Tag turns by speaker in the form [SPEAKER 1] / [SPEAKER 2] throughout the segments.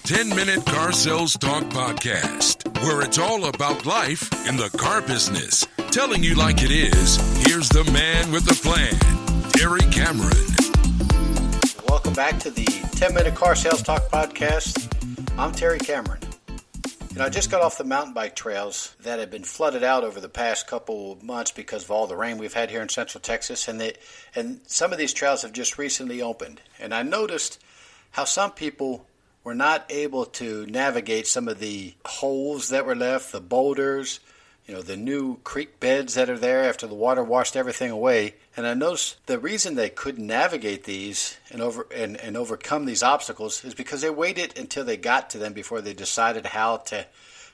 [SPEAKER 1] 10-Minute Car Sales Talk Podcast, where it's all about life in the car business. Telling you like it is, here's the man with the plan, Terry Cameron.
[SPEAKER 2] Welcome back to the 10-Minute Car Sales Talk Podcast. I'm Terry Cameron. I just got off the mountain bike trails that have been flooded out over the past couple of months because of all the rain we've had here in Central Texas, and some of these trails have just recently opened. And I noticed how some people were not able to navigate some of the holes that were left, the boulders, the new creek beds that are there after the water washed everything away. And I noticed the reason they couldn't navigate these and overcome these obstacles is because they waited until they got to them before they decided how to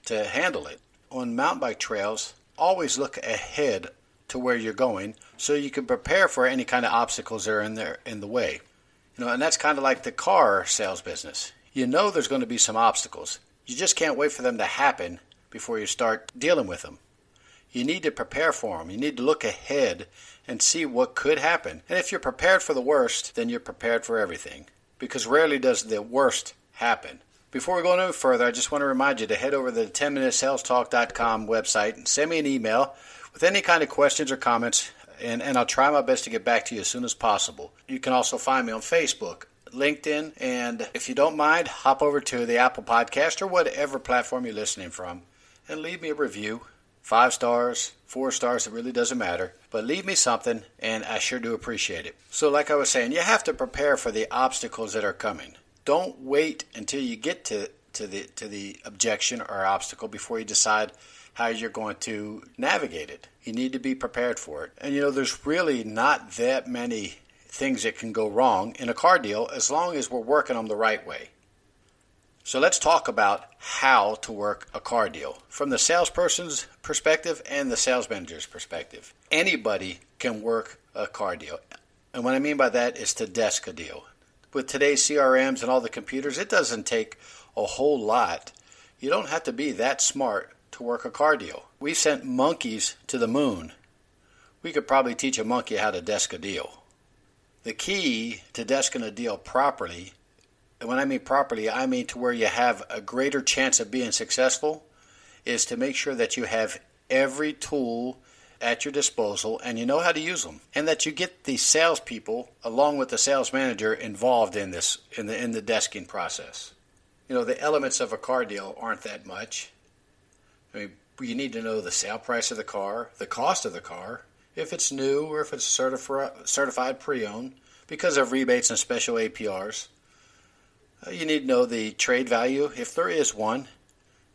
[SPEAKER 2] handle it. On mountain bike trails, always look ahead to where you're going so you can prepare for any kind of obstacles that are in the way. And that's kind of like the car sales business. There's going to be some obstacles. You just can't wait for them to happen before you start dealing with them. You need to prepare for them. You need to look ahead and see what could happen. And if you're prepared for the worst, then you're prepared for everything. Because rarely does the worst happen. Before we go no further, I just want to remind you to head over to the 10minutesalestalk.com website and send me an email with any kind of questions or comments, and I'll try my best to get back to you as soon as possible. You can also find me on Facebook, LinkedIn, and if you don't mind, hop over to the Apple Podcast or whatever platform you're listening from and leave me a review. 5 stars, 4 stars, it really doesn't matter. But leave me something, and I sure do appreciate it. So like I was saying, you have to prepare for the obstacles that are coming. Don't wait until you get to the objection or obstacle before you decide how you're going to navigate it. You need to be prepared for it. And there's really not that many things that can go wrong in a car deal as long as we're working them the right way. So let's talk about how to work a car deal from the salesperson's perspective and the sales manager's perspective. Anybody can work a car deal. And what I mean by that is to desk a deal. With today's CRMs and all the computers, it doesn't take a whole lot. You don't have to be that smart to work a car deal. We sent monkeys to the moon. We could probably teach a monkey how to desk a deal. The key to desking a deal properly, and when I mean properly, I mean to where you have a greater chance of being successful, is to make sure that you have every tool at your disposal and you know how to use them, and that you get the salespeople along with the sales manager involved in this in the desking process. The elements of a car deal aren't that much. You need to know the sale price of the car, the cost of the car, if it's new or if it's certified pre-owned, because of rebates and special APRs. You need to know the trade value, if there is one.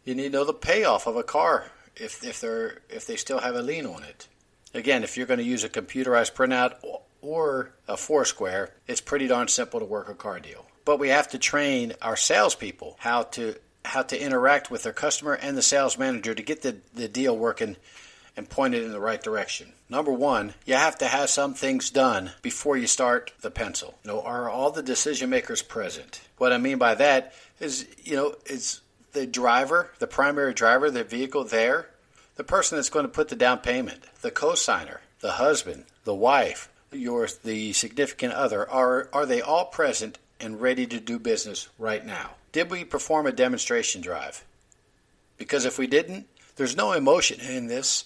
[SPEAKER 2] You need to know the payoff of a car, if they still have a lien on it. Again, if you're going to use a computerized printout or a Foursquare, it's pretty darn simple to work a car deal. But we have to train our salespeople how to interact with their customer and the sales manager to get the deal working and pointed in the right direction. Number one, you have to have some things done before you start the pencil. Are all the decision makers present? What I mean by that is, is the driver, the primary driver, the vehicle there, the person that's going to put the down payment, the co-signer, the husband, the wife, the significant other, are they all present and ready to do business right now? Did we perform a demonstration drive? Because if we didn't, there's no emotion in this.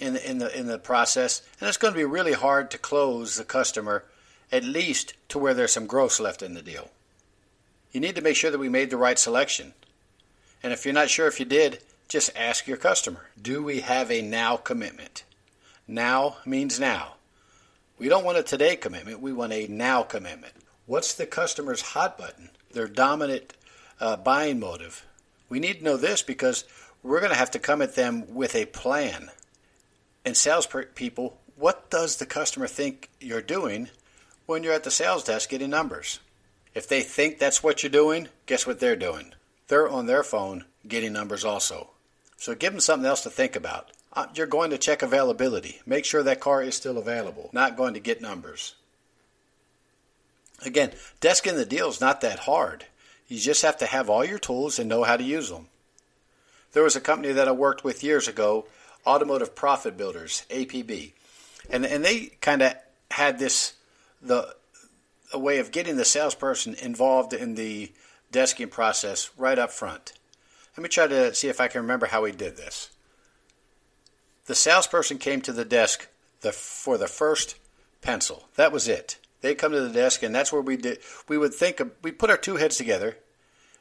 [SPEAKER 2] In the process, and it's going to be really hard to close the customer, at least to where there's some gross left in the deal. You need to make sure that we made the right selection. And if you're not sure if you did, just ask your customer, do we have a now commitment? Now means now. We don't want a today commitment, we want a now commitment. What's the customer's hot button, their dominant buying motive? We need to know this because we're going to have to come at them with a plan. And salespeople, what does the customer think you're doing when you're at the sales desk getting numbers? If they think that's what you're doing, guess what they're doing? They're on their phone getting numbers also. So give them something else to think about. You're going to check availability. Make sure that car is still available, not going to get numbers. Again, desking the deal is not that hard. You just have to have all your tools and know how to use them. There was a company that I worked with years ago, Automotive Profit Builders, APB. And they kind of had a way of getting the salesperson involved in the desking process right up front. Let me try to see if I can remember how we did this. The salesperson came to the desk for the first pencil. That was it. They come to the desk, and that's where we put our two heads together,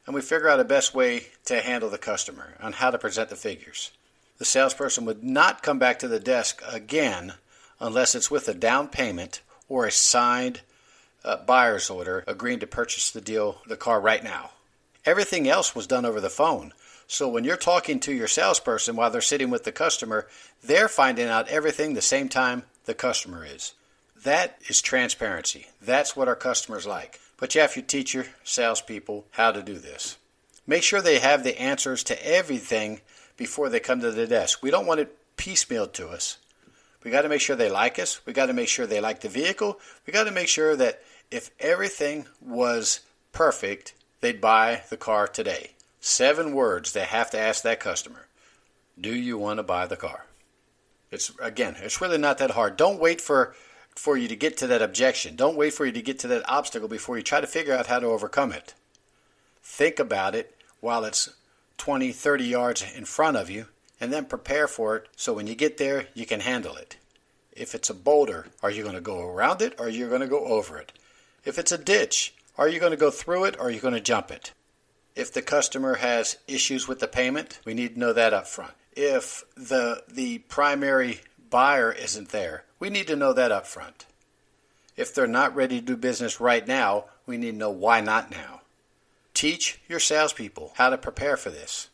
[SPEAKER 2] and we figure out a best way to handle the customer on how to present the figures. The salesperson would not come back to the desk again unless it's with a down payment or a signed buyer's order agreeing to purchase the car right now. Everything else was done over the phone. So when you're talking to your salesperson while they're sitting with the customer, they're finding out everything the same time the customer is. That is transparency. That's what our customers like. But you have to teach your salespeople how to do this. Make sure they have the answers to everything before they come to the desk. We don't want it piecemealed to us. We got to make sure they like us. We got to make sure they like the vehicle. We got to make sure that if everything was perfect, they'd buy the car today. 7 words they have to ask that customer. Do you want to buy the car? It's really not that hard. Don't wait for you to get to that objection. Don't wait for you to get to that obstacle before you try to figure out how to overcome it. Think about it while it's 20, 30 yards in front of you, and then prepare for it so when you get there, you can handle it. If it's a boulder, are you going to go around it or are you going to go over it? If it's a ditch, are you going to go through it or are you going to jump it? If the customer has issues with the payment, we need to know that up front. If the primary buyer isn't there, we need to know that up front. If they're not ready to do business right now, we need to know why not now. Teach your salespeople how to prepare for this.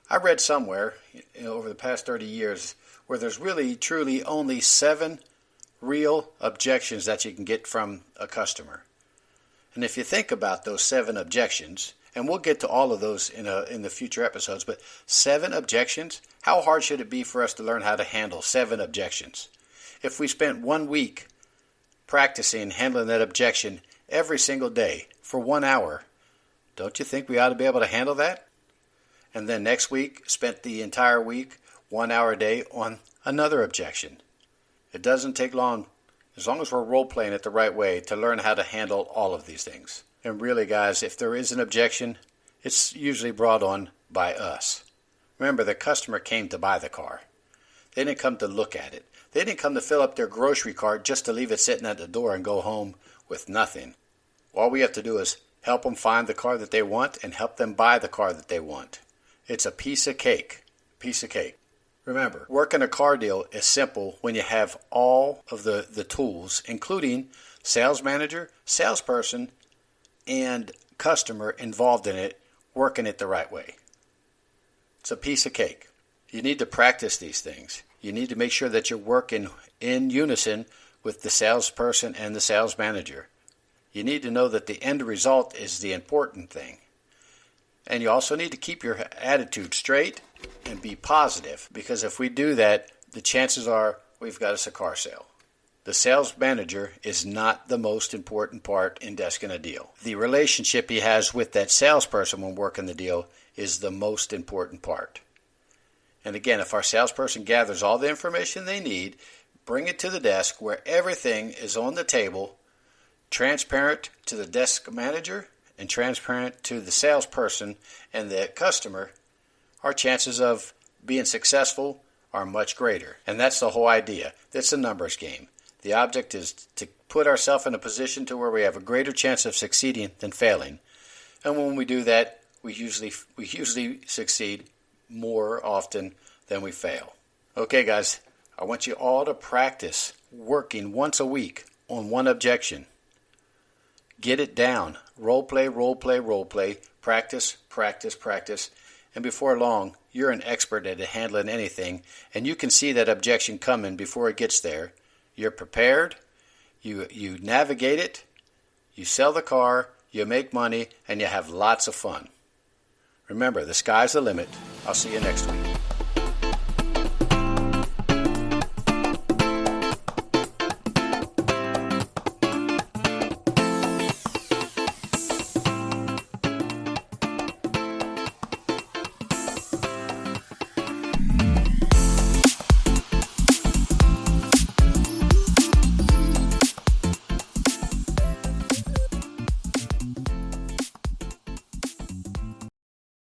[SPEAKER 2] I read somewhere over the past 30 years where there's really truly only 7 real objections that you can get from a customer. And if you think about those 7 objections, and we'll get to all of those in the future episodes, but 7 objections, how hard should it be for us to learn how to handle 7 objections? If we spent 1 week practicing handling that objection every single day for 1 hour, don't you think we ought to be able to handle that? And then next week, spent the entire week, 1 hour a day on another objection. It doesn't take long, as long as we're role-playing it the right way, to learn how to handle all of these things. And really, guys, if there is an objection, it's usually brought on by us. Remember, the customer came to buy the car. They didn't come to look at it. They didn't come to fill up their grocery cart just to leave it sitting at the door and go home with nothing. All we have to do is help them find the car that they want and help them buy the car that they want. It's a piece of cake. Piece of cake. Remember, working a car deal is simple when you have all of the tools, including sales manager, salesperson, and customer involved in it, working it the right way. It's a piece of cake. You need to practice these things. You need to make sure that you're working in unison with the salesperson and the sales manager. You need to know that the end result is the important thing. And you also need to keep your attitude straight and be positive, because if we do that, the chances are we've got us a car sale. The sales manager is not the most important part in desking a deal. The relationship he has with that salesperson when working the deal is the most important part. And again, if our salesperson gathers all the information they need, bring it to the desk where everything is on the table, transparent to the desk manager and transparent to the salesperson and the customer, our chances of being successful are much greater. And that's the whole idea. It's a numbers game. The object is to put ourselves in a position to where we have a greater chance of succeeding than failing. And when we do that, we usually succeed more often than we fail. Okay, guys, I want you all to practice working once a week on one objection. Get it down. Role play, role play, role play. Practice, practice, practice. And before long, you're an expert at handling anything, and you can see that objection coming before it gets there. You're prepared, you navigate it, you sell the car, you make money, and you have lots of fun. Remember, the sky's the limit. I'll see you next week.